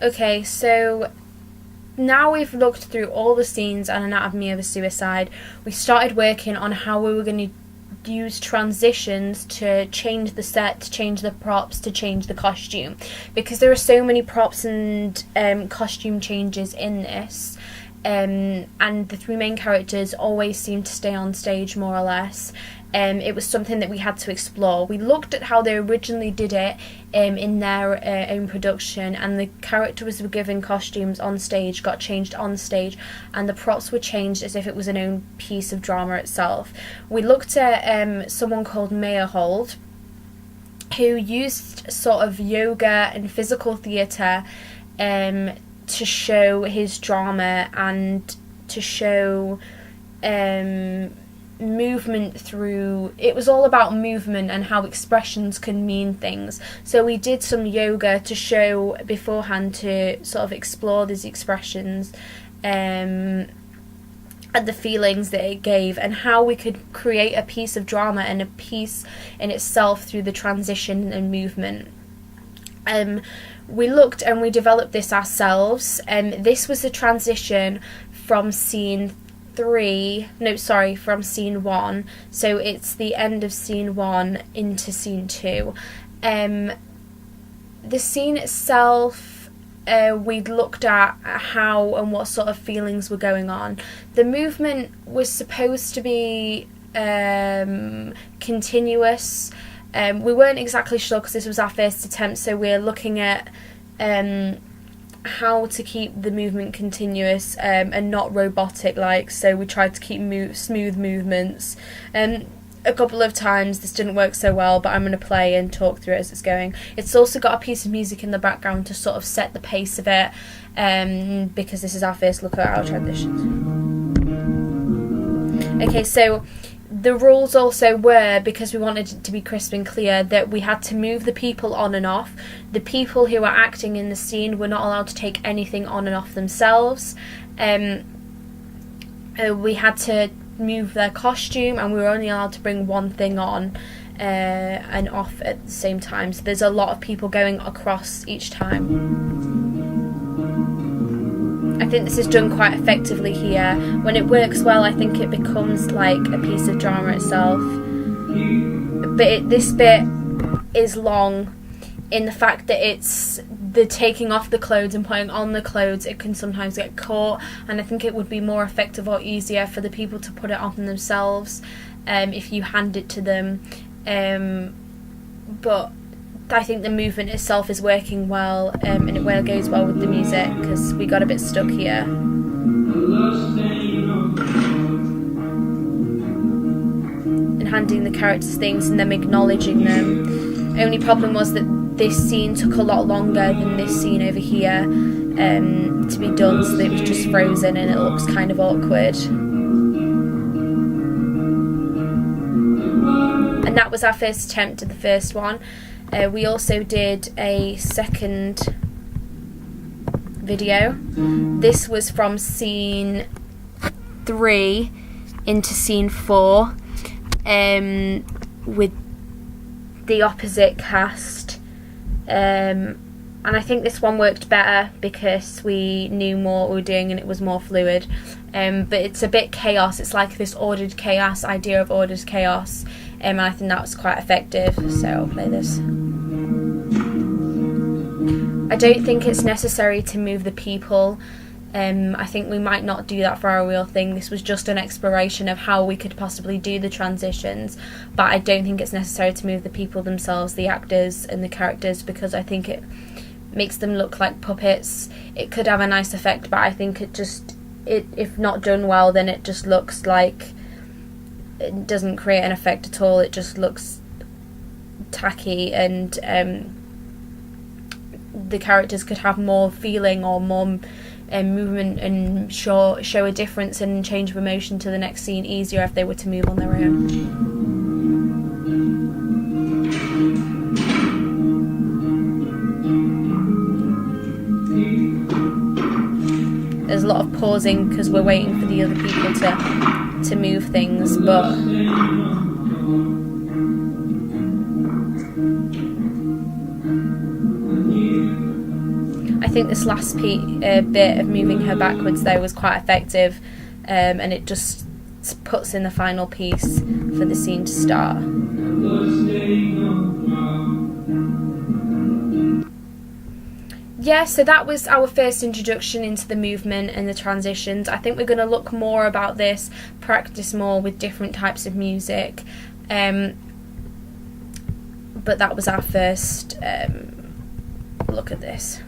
Okay, so now we've looked through all the scenes and Anatomy of a Suicide, we started working on how we were going to use transitions to change the set, to change the props, to change the costume, because there are so many props and costume changes in this, and the three main characters always seem to stay on stage more or less. It was something that we had to explore. We looked at how they originally did it in their own production, and the characters were given costumes on stage, got changed on stage, and the props were changed as if it was an own piece of drama itself. We looked at someone called Meyerhold, who used sort of yoga and physical theatre to show his drama and to show movement through. It was all about movement and how expressions can mean things. So we did some yoga to show beforehand, to sort of explore these expressions and the feelings that it gave, and how we could create a piece of drama and a piece in itself through the transition and movement. We looked and we developed this ourselves, and this was a transition from scene 1, so it's the end of scene 1 into scene 2. The scene itself, we'd looked at how and what sort of feelings were going on. The movement was supposed to be continuous. We weren't exactly sure because this was our first attempt, so we're looking at how to keep the movement continuous and not robotic like, so we tried to keep smooth movements. A couple of times this didn't work so well, but I'm going to play and talk through it as it's going. It's also got a piece of music in the background to sort of set the pace of it, because this is our first look at our transitions. Okay, so the rules also were, because we wanted it to be crisp and clear, that we had to move the people on and off. The people who were acting in the scene were not allowed to take anything on and off themselves. We had to move their costume, and we were only allowed to bring one thing on and off at the same time. So there's a lot of people going across each time. I think this is done quite effectively here. When it works well, I think it becomes like a piece of drama itself. But this bit is long in the fact that it's the taking off the clothes and putting on the clothes. It can sometimes get caught, and I think it would be more effective or easier for the people to put it on themselves if you hand it to them. But I think the movement itself is working well, and it goes well with the music, because we got a bit stuck here. And handing the characters things and them acknowledging them. Only problem was that this scene took a lot longer than this scene over here to be done, so that it was just frozen and it looks kind of awkward. And that was our first attempt at the first one. We also did a second video. This was from scene 3 into scene 4, with the opposite cast. And I think this one worked better because we knew more what we were doing and it was more fluid. But it's a bit chaos. It's like this ordered chaos, idea of ordered chaos. And I think that was quite effective, so I'll play this. I don't think it's necessary to move the people. I think we might not do that for our real thing. This was just an exploration of how we could possibly do the transitions, but I don't think it's necessary to move the people themselves, the actors and the characters, because I think it makes them look like puppets. It could have a nice effect, but I think if not done well, then it just looks like it doesn't create an effect at all. It just looks tacky, and the characters could have more feeling or more movement and show a difference and change of emotion to the next scene easier if they were to move on their own. There's a lot of pausing because we're waiting for the other people to move things, but I think this last bit of moving her backwards though was quite effective, and it just puts in the final piece for the scene to start. Yeah, so that was our first introduction into the movement and the transitions. I think we're going to look more about this, practice more with different types of music. But that was our first look at this.